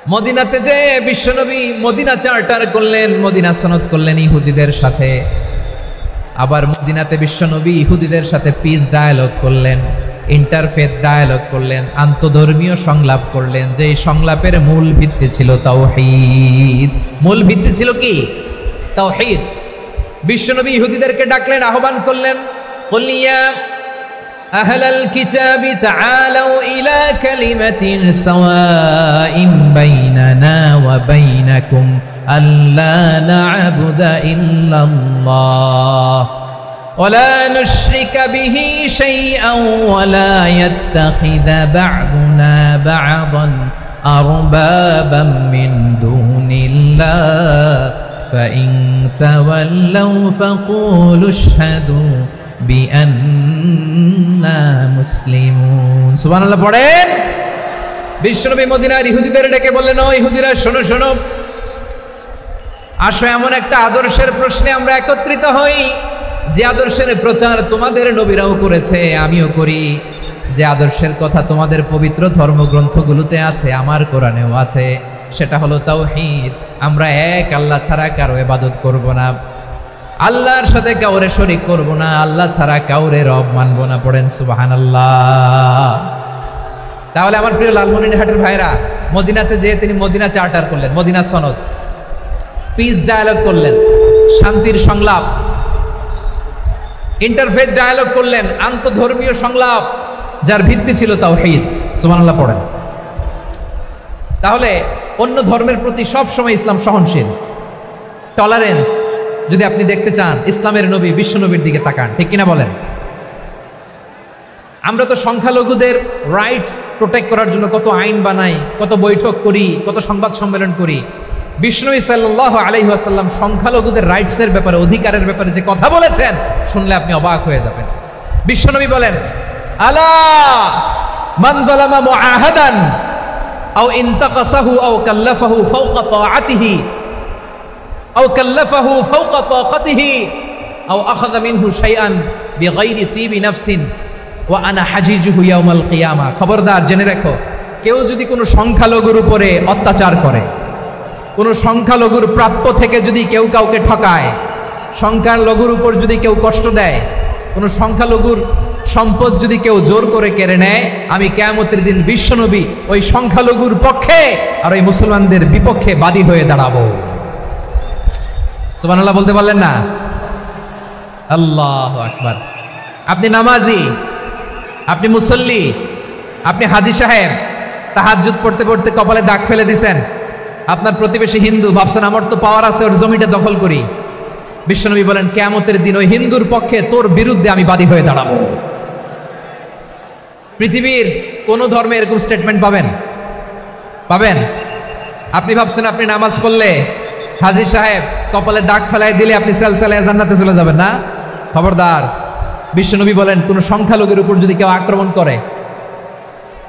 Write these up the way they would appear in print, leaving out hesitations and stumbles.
মদিনাতে যে বিশ্বনবী মদিনা চার্টার করলেন, মদিনা সনদ করলেন ইহুদিদের সাথে। আবার মদিনাতে বিশ্বনবী ইহুদিদের সাথে পিস ডায়ালগ করলেন, ইন্টারফেথ ডায়ালগ করলেন, আন্তধর্মীয় সংলাপ করলেন। যে সংলাপের মূল ভিত্তি ছিল তাওহীদ। মূল ভিত্তি ছিল কি? তাওহীদ। বিশ্বনবী ইহুদিদেরকে ডাকলেন, আহ্বান করলেন, কুল ইয়া আহলাল কিতাবি তাআলাউ ইলা কালিমাতিন সাওয়াইন বাইনানা ওয়া বাইনাকুম আল্লা না'বুদা ইল্লাল্লাহ ولا نشرك به شيئا ولا يتخذ بعضنا بعضا أربابا من دون الله فإن تولوا فقولوا اشهدوا بأننا مسلمون سبحان الله পড়েন। বিশ্বনবী মদিনার ইহুদিদের ডেকে বললেন, ও ইহুদিরা শোনো শোনো, আসো এমন একটা আদর্শের প্রশ্নে আমরা একত্রিত হই যে আদর্শের প্রচার তোমাদের নবীরাও করেছে, আমিও করি। যে আদর্শের কথা তোমাদের পবিত্র ধর্মগ্রন্থগুলোতে আছে, আমার কোরআনেও আছে, সেটা হলো তাওহীদ। আমরা এক আল্লাহ ছাড়া কারো ইবাদত করব না, আল্লাহর সাথে কাউরে শরীক করব না, আল্লাহ ছাড়া কাউরে রব মানব না। পড়েন সুবহানাল্লাহ। তাহলে আমার প্রিয় লালমনিরহাটের ভাইরা, মদিনাতে যেয়ে তিনি মদিনা চার্টার করলেন, মদিনা সনদ, পিস ডায়ালগ করলেন, শান্তির সংলাপ, ইন্টারফেথ ডায়ালগ করলেন, আন্তধর্মীয় সংলাপ, যার ভিত্তি ছিল তাওহীদ। সুবহানাল্লাহ পড়েন। তাহলে অন্য ধর্মের প্রতি সব সময় ইসলাম সহনশীল, টলারেন্স। যদি আপনি দেখতে চান ইসলামের নবী বিশ্বনবীর দিকে তাকান, ঠিক কিনা বলেন? আমরা তো সংখ্যালঘুদের রাইটস প্রোটেক্ট করার জন্য কত আইন বানাই, কত বৈঠক করি, কত সংবাদ সম্মেলন করি। বিশ্বনবী সাল্লাল্লাহু আলাইহি ওয়াসাল্লাম সংখ্যালঘুদের রাইটসের ব্যাপারে, অধিকারের ব্যাপারে যে কথা বলেছেন, শুনলে আপনি অবাক হয়ে যাবেন। বিশ্বনবী বলেন, আলা মান যালামা মুআহাদান আও ইনতাকাসাহু আও কাল্লাফাহু ফাওকা তাআতিহি আও কাল্লাফাহু ফাওকা তাকাতিহি আও আখাযা মিনহু শাইআন বিগাইরি তিবি নাফসিন ওয়া আনা হাজিজুহু ইয়াউমাল কিয়ামা। খবরদার, জেনে রাখো, কেউ যদি কোনো সংখ্যালঘুর উপরে অত্যাচার করে, কোনো সংখ্যালঘুর প্রাপ্য থেকে যদি কেউ কাউকে ঠকায়, সংখ্যালঘুর উপর যদি কেউ কষ্ট দেয়, কোনো সংখ্যালঘুর সম্পদ যদি কেউ জোর করে কেড়ে নেয়, আমি কিয়ামতের দিন বিশ্বনবী ওই সংখ্যালঘুর পক্ষে আর ওই মুসলমানদের বিপক্ষে বাদী হয়ে দাঁড়াবো। সুবহানাল্লাহ বলতে পারলেন না? আল্লাহু আকবার। আপনি নামাজি, আপনি মুসল্লি, আপনি হাজী সাহেব, তাহাজ্জুদ পড়তে পড়তে কপালে দাগ ফেলে দিছেন, আপনার প্রতিবেশী হিন্দু, ভাবছেন আমার তো পাওয়ার আছে, ওর জমিটা দখল করি। বিশ্বনবী বলেন, কিয়ামতের দিন ওই হিন্দুর পক্ষে তোর বিরুদ্ধে আমি বাদী হয়ে দাঁড়াবো। পৃথিবীর কোন ধর্মে এরকম স্টেটমেন্ট পাবেন? পাবেন? আপনি ভাবছেন আপনি নামাজ পড়লে হাজী সাহেব কপালে দাগ ফেলাই দিলে আপনি সেলসেলায় জান্নাতে চলে যাবেন না? খবরদার। বিশ্বনবী বলেন, কোন সংখ্যালঘুর উপর যদি কেউ আক্রমণ করে,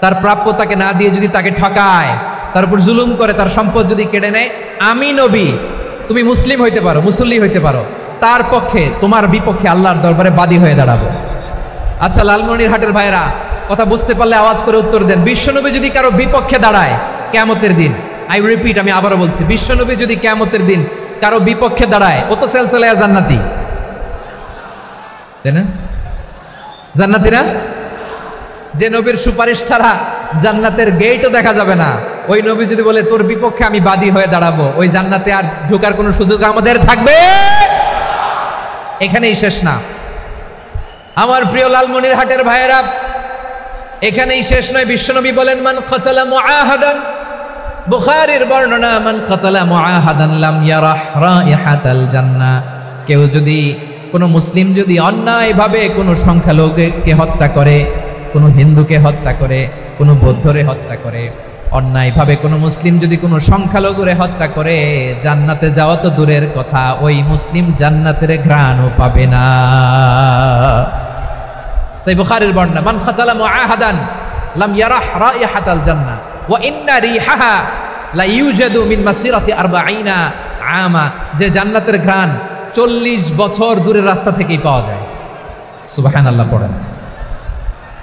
তার প্রাপ্য তাকে না দিয়ে যদি তাকে ঠকায়, তার উপর জুলুম করে, তার সম্পদ যদি কেড়ে নেয়, আমি নবী, তুমি মুসলিম হইতে পারো, মুসল্লি হইতে পারো, তার পক্ষে, তোমার বিপক্ষে আল্লাহর দরবারে বাদী হয়ে দাঁড়াবো। আচ্ছা লালমনিরহাটের ভাইরা, কথা বুঝতে পারলে আওয়াজ করে উত্তর দেন। বিশ্বনবী যদি কারো বিপক্ষে দাঁড়ায় কিয়ামতের দিন, আই রিপিট, আমি আবারও বলছি, বিশ্বনবী যদি কিয়ামতের দিন কারো বিপক্ষে দাঁড়ায়, ও তো সেলসেলায়া জান্নাতি, তাই না? জান্নাতি না? যে নবীর সুপারিশ ছাড়া জান্নাতের গেটও দেখা যাবে না, ওই নবী যদি বলে তোর বিপক্ষে আমি বাদী হয়ে দাঁড়াবো, ওই জান্নাতে আর ঢোকার কোনো সুযোগ আমাদের থাকবে? এখানেই শেষ না আমার প্রিয় লালমনিরহাটের ভাইয়েরা, এখানেই শেষ নয়। বিশ্বনবী বলেন, মান কাতালা মুআহাদান, বুখারীর বর্ণনা, মান কাতালা মুআহাদান লাম ইয়ারাহ রাইহাতাল জান্নাহ। কেউ যদি, কোনো মুসলিম যদি অন্যায়ভাবে কোনো সংখ্যালঘুকে হত্যা করে, কোনো হিন্দুকে হত্যা করে, কোনো বৌদ্ধরে হত্যা করে, অন্যায়ভাবে কোনো মুসলিম যদি কোনো সংখ্যালঘুরে হত্যা করে, জান্নাতে যাওয়া তো দূরের কথা, ওই মুসলিম জান্নাতের ঘ্রাণও পাবে না। সেই বুখারীর বর্ণনা, মান কাতালা মুআহাদান লাম ইয়ারাহ রাইহাতাল জান্নাহ ওয়া ইন্না রিহাহা লা ইউজাদু মিন মাসিরাতি 40 আমা। যে জান্নাতের ঘ্রাণ 40 বছর দূরের রাস্তা থেকেই পাওয়া যায়। সুবহানাল্লাহ পড়েন।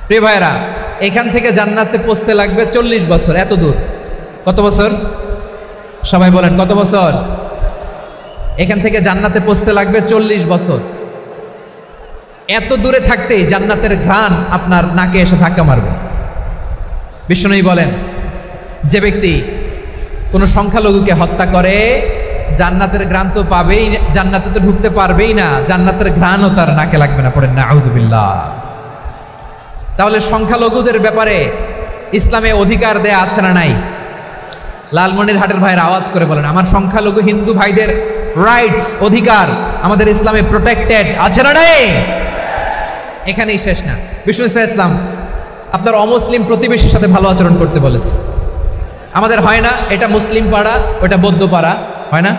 প্রিয় ভাইরা, এখান থেকে জান্নাতে পৌঁছতে লাগবে 40 বছর, এত দূর। কত বছর? সবাই বলেন কত বছর? এখান থেকে জান্নাতে পৌঁছতে লাগবে 40 বছর। এত দূরে থাকতেই জান্নাতের ঘ্রাণ আপনার নাকে এসে ধাক্কা মারবে। বিষ্ণুই বলেন, যে ব্যক্তি কোনো সংখ্যালঘুকে হত্যা করে জান্নাতের ঘ্রাণ তো পাবেই, জান্নাতে তো ঢুকতে পারবেই না, জান্নাতের ঘ্রাণও তার নাকে লাগবে না। পড়েন না আউযুবিল্লাহ। তাহলে সংখ্যালঘুদের ব্যাপারে ইসলামে অধিকার দেয়া আছে না নাই? লালমনিরহাটের ভাইয়ের আওয়াজ করে বলেন, আমার সংখ্যালঘু হিন্দু ভাইদের রাইটস, অধিকার আমাদের ইসলামে প্রোটেক্টেড আছে না নাই? এখানেই শেষ না। বিষ্ণু ইসলাম আপনার অমুসলিম প্রতিবেশীর সাথে ভালো আচরণ করতে বলেছে। আমাদের হয় না এটা মুসলিম পাড়া ওটা বৌদ্ধ পাড়া, হয় না?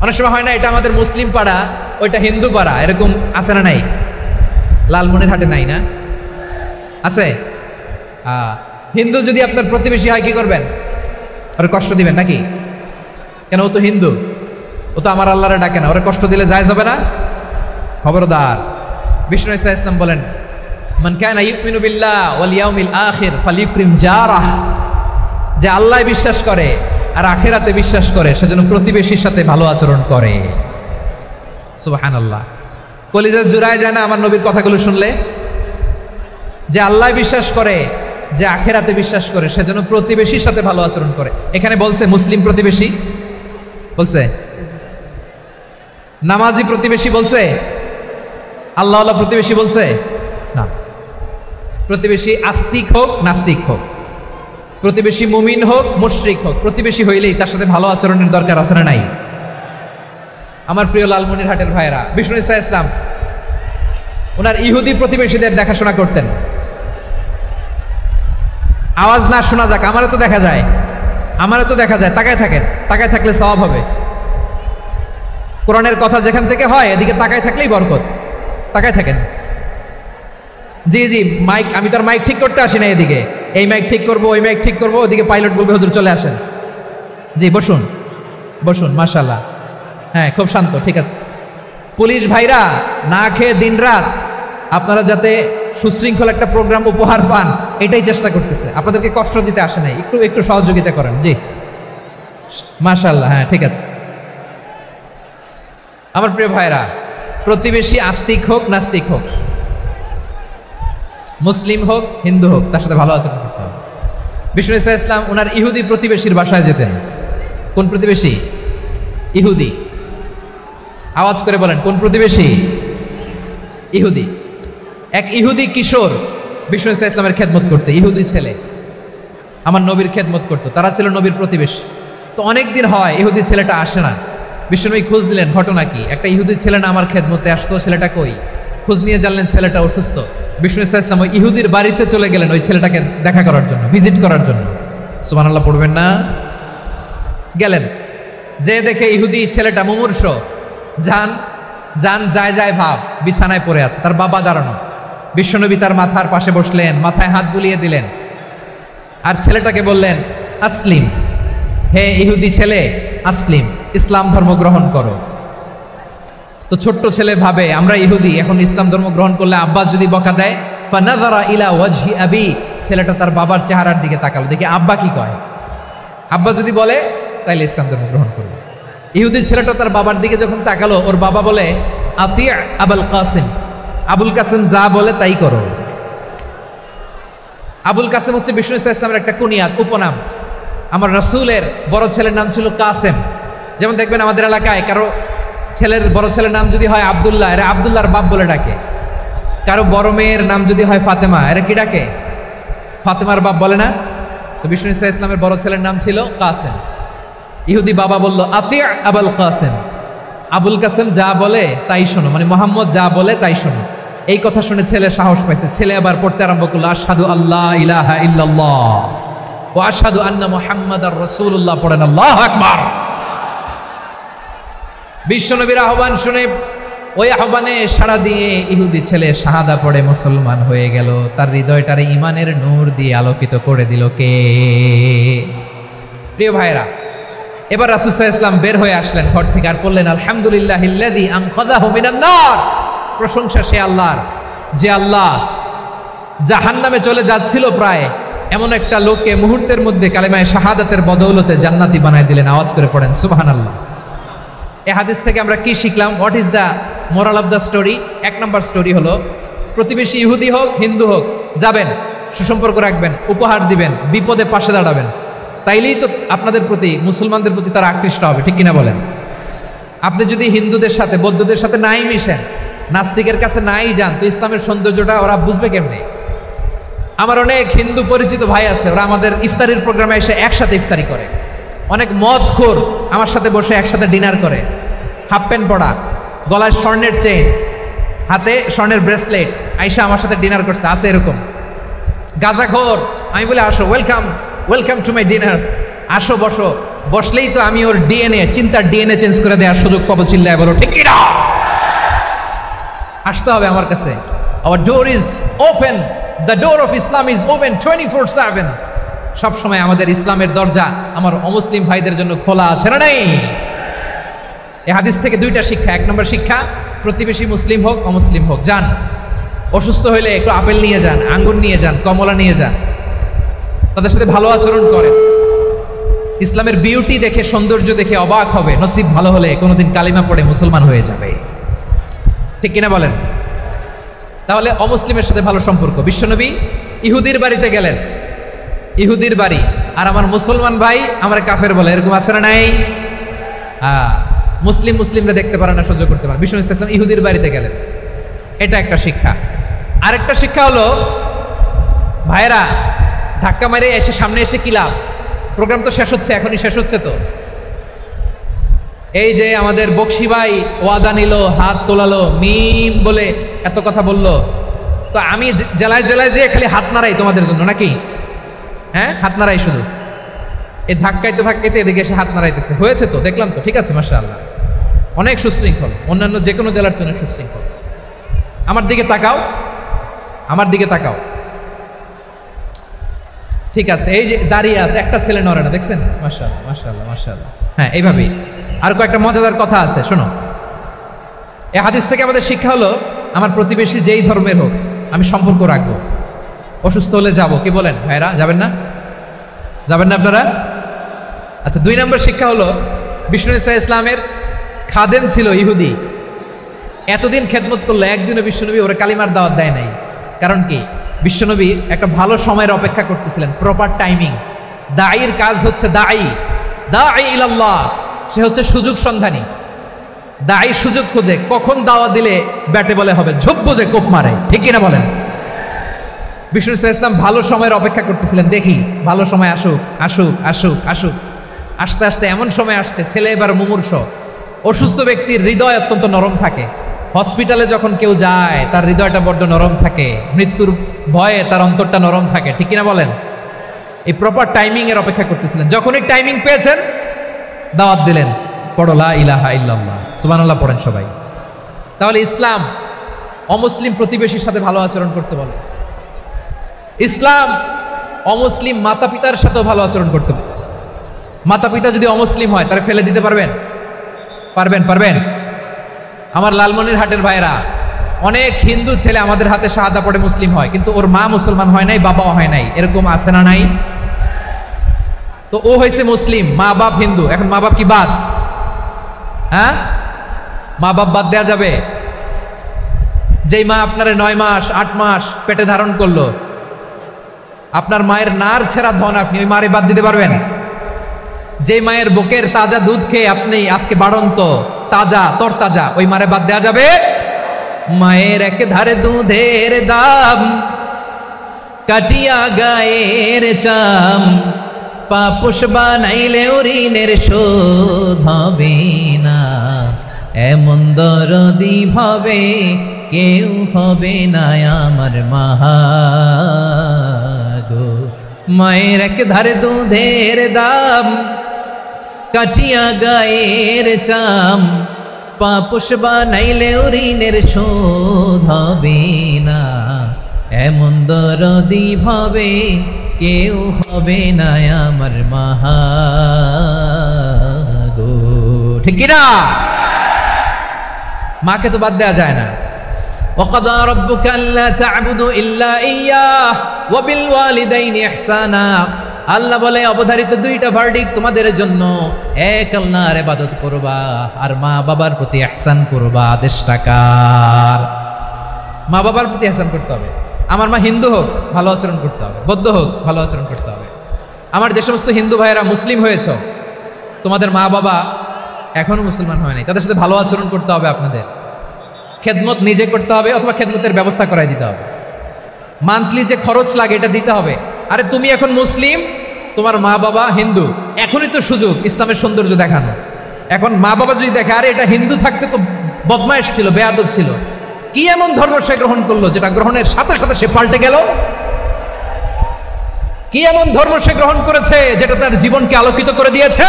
অনেক সময় হয় না এটা আমাদের মুসলিম পাড়া ওইটা হিন্দু পাড়া, এরকম আছে না নাই? লালমনিরহাটে নাই না? আছে? হিন্দু যদি আপনার প্রতিবেশী হয় কি করবেন? ওরে কষ্ট দিবেন নাকি? কেন? ও তো হিন্দু, ও তো আমার আল্লাহরে ডাকে না, ওরে কষ্ট দিলে জায়েজ হবে না? খবরদার। বিষ্ণু ইসলাম বলেন, মান কানা ইউমিনু বিল্লাহ ওয়াল ইয়াউমিল আখির ফালিউকরিম জারাহ, যে আল্লাহ বিশ্বাস করে আর আখিরাতে বিশ্বাস করে সে যেন প্রতিবেশীর সাথে ভালো আচরণ করে। সুবহানাল্লাহ। কলিজা জুড়ায় যায় না আমার নবীর কথাগুলো শুনলে? যে আল্লাহ বিশ্বাস করে, যে আখিরাতে বিশ্বাস করে সে যেন প্রতিবেশীর সাথে ভালো আচরণ করে। এখানে বলছে মুসলিম প্রতিবেশী বলছে, নামাজি প্রতিবেশী বলছে, আল্লাহওয়ালা প্রতিবেশী বলছে না। প্রতিবেশী আস্তিক হোক নাস্তিক হোক, প্রতিবেশী মুমিন হোক মুশরিক হোক, প্রতিবেশী হইলেই তার সাথে ভালো আচরণের দরকার আছে না নাই? আমার প্রিয় লালমনিরহাটের ভাইরা, বিষ্ণু ইসলাম ওনার ইহুদি প্রতিবেশীদের দেখাশোনা করতেন। আওয়াজ না শোনা যাক, আমারও তো দেখা যায়, আমারও তো দেখা যায়। তাকায় থাকেন, তাকায় থাকলে সওয়াব হবে। কোরআনের কথা যেখান থেকে হয় এদিকে তাকায় থাকলেই বরকত। তাকায় থাকেন। জি জি, মাইক, আমি তার মাইক ঠিক করতে আসি না এদিকে, এই মাইক ঠিক করবো ওই মাইক ঠিক করবো, ওদিকে পাইলট বলবে হুজুর চলে আসেন। জি বসুন বসুন, মাশাআল্লাহ। হ্যাঁ খুব শান্ত, ঠিক আছে। পুলিশ ভাইরা না খেয়ে দিনরাত আপনারা যাতে সুশৃঙ্খল একটা প্রোগ্রাম উপহার পান এটাই চেষ্টা করতেছে, আপনাদেরকে কষ্ট দিতে আসে নাই, একটু একটু সহযোগিতা করেন। জি মাশাআল্লাহ, হ্যাঁ ঠিক আছে। আমার প্রিয় ভাইরা, প্রতিবেশী আস্তিক হোক নাস্তিক হোক, মুসলিম হোক হিন্দু হোক, তার সাথে ভালো আচরণ করতে হবে। বিষ্ণু ইসলাম ওনার ইহুদি প্রতিবেশীর বাসায় যেতেন। কোন প্রতিবেশী? ইহুদি। আওয়াজ করে বলেন কোন প্রতিবেশী? ইহুদি। এক ইহুদি কিশোর বিষ্ণু ইসলামের খেদমত করতে, ইহুদি ছেলে আমার নবীর খেদমত করতো, তারা ছিল নবীর প্রতিবেশী। তো অনেক দিন হয় ইহুদি ছেলেটা আসে না। বিষ্ণুনবী খোঁজ দিলেন, ঘটনা কি? একটা ইহুদি ছেলে না আমার খেদমতে আসতো, ছেলেটা কই? খোঁজ নিয়ে জানলেন ছেলেটা অসুস্থ। বিষ্ণু ইসলাম ওই ইহুদির বাড়িতে চলে গেলেন ওই ছেলেটাকে দেখা করার জন্য, ভিজিট করার জন্য। সুবহানাল্লাহ পড়বেন না? গেলেন, যে দেখে ইহুদি ছেলেটা মুমূর্ষ, যান যান যায় যায় ভাব, বিছানায় পড়ে আছে, তার বাবা দাঁড়ানো। বিশ্বনবী তার মাথার পাশে বসলেন, মাথায় হাত বুলিয়ে দিলেন, আর ছেলেটাকে বললেন আসলিম, হে ইহুদি ছেলে আসলিম, ইসলাম ধর্ম গ্রহণ করো। তো ছোট্ট ছেলে ভাবে আমরা ইহুদি, এখন ইসলাম ধর্ম গ্রহণ করলে আব্বা যদি বকা দেয়। ফানাযারা ইলা ওয়াজহি আবি, ছেলেটা তার বাবার চেহারার দিকে তাকালো, দেখি আব্বা কি কয়। আব্বা যদি বলে তাইলে ইসলাম ধর্ম গ্রহণ করবে। ইহুদি ছেলেটা তার বাবার দিকে যখন তাকালো, ওর বাবা বলে আতি আবুল কাসিম, আবুল কাসিম যা বলে তাই করো। আবুল কাসিম হচ্ছে বিষ্ণু ইসলামের একটা কুনিয়াত, উপনাম। আমার রাসূলের বড় ছেলের নাম ছিল কাসেম। যেমন দেখবেন আমাদের এলাকায় কারো ছেলের বড় ছেলের নাম যদি হয় আব্দুল্লাহ, এরা আব্দুল্লাহর বাপ বলে ডাকে। কারো বড় মেয়ের নাম যদি হয় ফাতেমা, এরা কি ডাকে? ফাতেমার বাপ বলে না? তো বিষ্ণু ইসলামের বড় ছেলের নাম ছিল কাসেম। ইহুদি বাবা বলল আতি আবুল কাসেম, আবুল কাসেম যা বলে তাই শোনো, মানে মোহাম্মদ যা বলে তাই শোনো। এই কথা শুনে ছেলে সাহস পাইছে, ছেলে আবার পড়তে আরম্ভ করলো আশহাদু আল্লাহ ইলাহা ইল্লাল্লাহ ওয়া আশহাদু আন্না মুহাম্মাদার রাসূলুল্লাহ। পড়েন আল্লাহু আকবার। বিশ্বনবীর আহ্বান শুনে ওই আহ্বানে সাড়া দিয়ে ইহুদি ছেলে শাহাদা পড়ে মুসলমান হয়ে গেল। তার হৃদয়টারে ইমানের নূর দিয়ে আলোকিত করে দিল কে? প্রিয় ভাইরা, এবার রাসূল সাল্লাল্লাহু আলাইহি ওয়াসাল্লাম বের হয়ে আসলেন ঘর থেকে, আর বললেন আলহামদুলিল্লাহিল্লাযী আনকাযাহু মিনান নার। প্রশংসা সে আল্লাহর, যে আল্লাহ জাহান্নামে চলে যাচ্ছিল প্রায়, এমন একটা লোককে মুহূর্তের মধ্যে কালেমায়ে শাহাদাতের বদৌলতে জান্নাতি বানায় দিলেন। আওয়াজ করে পড়েন সুবহানাল্লাহ। এই হাদিস থেকে আমরা কি শিখলাম? What is the moral of the story? এক নম্বর স্টোরি হলো, প্রতিবেশী ইহুদি হোক হিন্দু হোক, যাবেন, সুসম্পর্ক রাখবেন, উপহার দিবেন, বিপদে পাশে দাঁড়াবেন, তাইলেই তো আপনাদের প্রতি, মুসলমানদের প্রতি তারা আকৃষ্ট হবে, ঠিক কিনা বলেন? আপনি যদি হিন্দুদের সাথে বৌদ্ধদের সাথে নাই মিশেন, নাস্তিকের কাছে নাই যান, তো ইসলামের সৌন্দর্যটা ওরা বুঝবে কেমনে? আমার অনেক হিন্দু পরিচিত ভাই আছে, ওরা আমাদের ইফতারির প্রোগ্রামে এসে একসাথে ইফতারি করে। অনেক মদখোর আমার সাথে বসে একসাথে ডিনার করে, হাফ প্যান্ট পরা, গলায় স্বর্ণের চেইন, হাতে স্বর্ণের ব্রেসলেট, আইসা আমার সাথে ডিনার করছে, আছে এরকম। গাঁজাখোর, আমি বলে আসো, welcome welcome to my dinner, আসো বসো, বসলেই তো আমি ওর ডিএনএ, চিন্তার ডিএনএ চেঞ্জ করে দেওয়ার সুযোগ পাবো, চিল্লায় বলো ঠিক কিনা? আসতে হবে আমার কাছে। Hour door is open, the door of Islam is open 24/7। সবসময় আমাদের ইসলামের দরজা আমার অমুসলিম ভাইদের জন্য খোলা আছে, না নাই? এই হাদিস থেকে দুইটা শিক্ষা। এক নম্বর শিক্ষা, প্রতিবেশী মুসলিম হোক অমুসলিম হোক, যান, অসুস্থ হইলে একটু আপেল নিয়ে যান, আঙ্গুর নিয়ে যান, কমলা নিয়ে যান, তাদের সাথে ভালো আচরণ করেন। ইসলামের বিউটি দেখে, সৌন্দর্য দেখে অবাক হবে, নসিব ভালো হলে কোনোদিন কালিমা পড়ে মুসলমান হয়ে যাবে, ঠিক কিনা বলেন? তাহলে অমুসলিমের সাথে ভালো সম্পর্ক। বিশ্বনবী ইহুদির বাড়িতে গেলেন, ইহুদির বাড়ি, আর আমার মুসলমান ভাই আমার কাফের বলে, এরকম আছে না নাই? মুসলিমরা দেখতে পারে না, সহ্য করতে পারে। বিশ্বনবী সাল্লাল্লাহু আলাইহি ওয়াসাল্লাম ইহুদির বাড়িতে গেলেন, এটা একটা শিক্ষা। আরেকটা শিক্ষা হলো, ভাইরা ধাক্কা মারে এসে সামনে এসে কি লাভ? প্রোগ্রাম তো শেষ হচ্ছে, এখনই শেষ হচ্ছে। তো এই যে আমাদের বকশি ভাই ওয়াদা নিল, হাত তোলালো, মিম বলে এত কথা বললো, তো আমি জেলায় জেলায় যেয়ে খালি হাত নাড়াই তোমাদের জন্য নাকি? হ্যাঁ, হাত নাড়াই শুধু। এই ধাক্কাইতে ধাক্কাইতে এদিকে এসে হাত নাড়াইতেছে, হয়েছে তো, দেখলাম তো, ঠিক আছে, মাশাআল্লাহ, অনেক সুশৃঙ্খল, অন্যান্য যে কোনো জেলার জন্য সুশৃঙ্খল। আমার দিকে তাকাও, আমার দিকে তাকাও, ঠিক আছে। এই যে দাঁড়িয়ে আছে, একটা ছেলে নড়ে না, দেখছেন? মাশাআল্লাহ মাশাআল্লাহ মাশাআল্লাহ। হ্যাঁ, এইভাবেই। আর কয়েকটা মজাদার কথা আছে, শোনো। এই হাদিস থেকে আমাদের শিক্ষা হলো, আমার প্রতিবেশী যেই ধর্মের হোক আমি সম্পর্ক রাখবো। অসুস্থ হলে যাব, কি বলেন ভাইরা? যাবেন না? যাবেন না আপনারা? আচ্ছা, 2 নম্বর শিক্ষা হলো, বিষ্ণু ইসা ইসলামের খাদেম ছিল ইহুদি, এতদিন খেদমত করলো, একদিনও বিশ্বনবী ওরা কালিমার দাওয়াত দেয় নাই। কারণ কি? বিশ্বনবী একটা ভালো সময়ের অপেক্ষা করতেছিলেন, প্রপার টাইমিং। দাঈর কাজ হচ্ছে দাঈ ইলাল্লাহ, সে হচ্ছে সুযোগ সন্ধানী। দাঈ সুযোগ খোঁজে, কখন দাওয়া দিলে ব্যাটে বলে হবে, ঝোপ বোঝে কোপ মারে, ঠিক কিনা বলেন? বিষ্ণু ইসলাম ভালো সময়ের অপেক্ষা করতেছিলেন, দেখি ভালো সময় আসুক আসুক আসুক আসুক। আস্তে আস্তে এমন সময় আসছে, ছেলে এবার মুমূর্ষ। অসুস্থ ব্যক্তির হৃদয় অত্যন্ত নরম থাকে, হসপিটালে যখন কেউ যায় তার হৃদয়টা বড্ড নরম থাকে, মৃত্যুর ভয়ে তার অন্তরটা নরম থাকে, ঠিক কিনা বলেন? এই প্রপার টাইমিং এর অপেক্ষা করতেছিলেন। যখনই টাইমিং পেয়েছেন, দাওয়াত দিলেন, পড়ো লা ইলাহা ইল্লাল্লাহ, সুবহানাল্লাহ পড়েন সবাই। তাহলে ইসলাম অমুসলিম প্রতিবেশীর সাথে ভালো আচরণ করতে বলে। ইসলাম অমুসলিম মাতা পিতার সাথেও ভালো আচরণ করতে বলে। মাতা পিতা যদি অমুসলিম হয়, তারা ফেলে দিতে পারবেন? পারবেন? আমার লালমনিরহাটের ভাইরা, অনেক হিন্দু ছেলে আমাদের হাতে শাহাদা পড়ে মুসলিম হয়, কিন্তু ওর মা মুসলমান হয় নাই, বাবাও হয় নাই, এরকম আছে না নাই? তো ও হয়েছে মুসলিম, মা বাপ হিন্দু, এখন মা বাপ কি বাদ? হ্যাঁ, মা বাপ বাদ দেয়া যাবে? যেই মা আপনারে 9 মাস 8 মাস পেটে ধারণ করলো, আপনার মায়ের নার ছেঁড়া ধন, আপনি ওই মারে বাদ দিতে পারবেন? যে মায়ের বুকের তাজা দুধ খেয়ে আপনি আজকে বাড়ন্ত তাজা তরতাজা, ওই মারে বাদ দেয়া যাবে? মায়ের এক ধারে দুধের দাম, কাটিয়া গায়ের চাম, পাপুষ বানাইলে ঋণের শোধ হবে না, এমন দরদি ভাবে কেউ হবে না আমার মাগো। মায়ের এক ধারে দুধের দাম, কাটিয়া গায়ের চাম, পাপুষ বানাইলে ঋণের শোধ হবে না, এমন দরদি ভাবে কেউ হবে না আমার মাগো, ঠিক কিনা? মাকে তো বাদ দেওয়া যায় না। وقضى ربك ألا تعبدوا إلا إياه ওয়া বিল ওয়ালিদাইনি ইহসানা। আল্লাহ বলে অবধারিত দুইটা ভার্ডিক্ট তোমাদের জন্য, এক আল্লাহর ইবাদত করবা আর মা বাবার প্রতি ইহসান করবা। আদেশটা কার? মা বাবার প্রতি ইহসান করতে হবে। আমার মা হিন্দু হোক ভালো আচরণ করতে হবে, বৌদ্ধ হোক ভালো আচরণ করতে হবে। আমার যে সমস্ত হিন্দু ভাইয়েরা মুসলিম হয়েছ, তোমাদের মা বাবা এখনো মুসলমান হয়নি, তাদের সাথে ভালো আচরণ করতে হবে। আপনাদের খেদমত নিজে করতে হবে অথবা খেদমতের ব্যবস্থা করাই দিতে হবে। মান্থলি যে খরচ লাগে এটা দিতে হবে। আরে তুমি এখন মুসলিম, তোমার মা বাবা হিন্দু, এখনই তো সুযোগ ইসলামের সৌন্দর্য দেখানো। এখন মা বাবা যদি দেখে আরে এটা হিন্দু থাকতে তো বদমাইশ ছিল, বেয়াদব ছিল, কি এমন ধর্ম সে গ্রহণ করলো যেটা গ্রহণের সাথে সাথে সে পাল্টে গেল? কি এমন ধর্ম সে গ্রহণ করেছে যেটা তার জীবনকে আলোকিত করে দিয়েছে?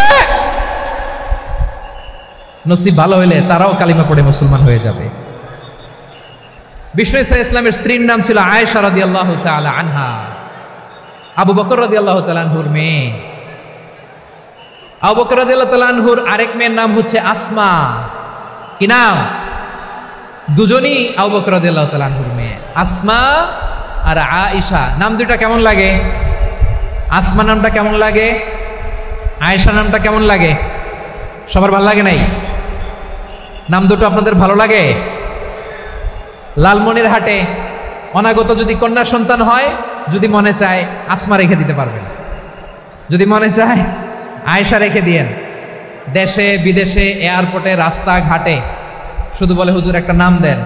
নসিব ভালো হইলে তারাও কালিমা পড়ে মুসলমান হয়ে যাবে। বিষ্ণু ইসা ইসলামের স্ত্রীর নাম ছিল আয়েশা রাদিয়াল্লাহু তাআলা আনহা, আবু বকর রাদিয়াল্লাহু তাআলা আনহুর মেয়ে। আবু বকর রাদিয়াল্লাহু তাআলা আনহুর আরেক মেয়ের নাম হচ্ছে আসমা। কি নাম? দুজনই আবু বকর রাদিয়াল্লাহু তাআলা আনহুর মেয়ে, আসমা আর আয়েশা। নাম দুইটা কেমন লাগে? আসমা নামটা কেমন লাগে? আয়েশা নামটা কেমন লাগে? সবার ভালো লাগে নাই? নাম দুটো আপনাদের ভালো লাগে? লালমনির হাটে অনাগত যদি কন্যা সন্তান হয়, যদি মনে চায় আসমা রেখে দিতে পারবেন, যদি মনে চায় আয়েশা রেখে দিয়েন। দেশে বিদেশে এয়ারপোর্টে রাস্তাঘাটে শুধু বলে হুজুর একটা নাম দেন,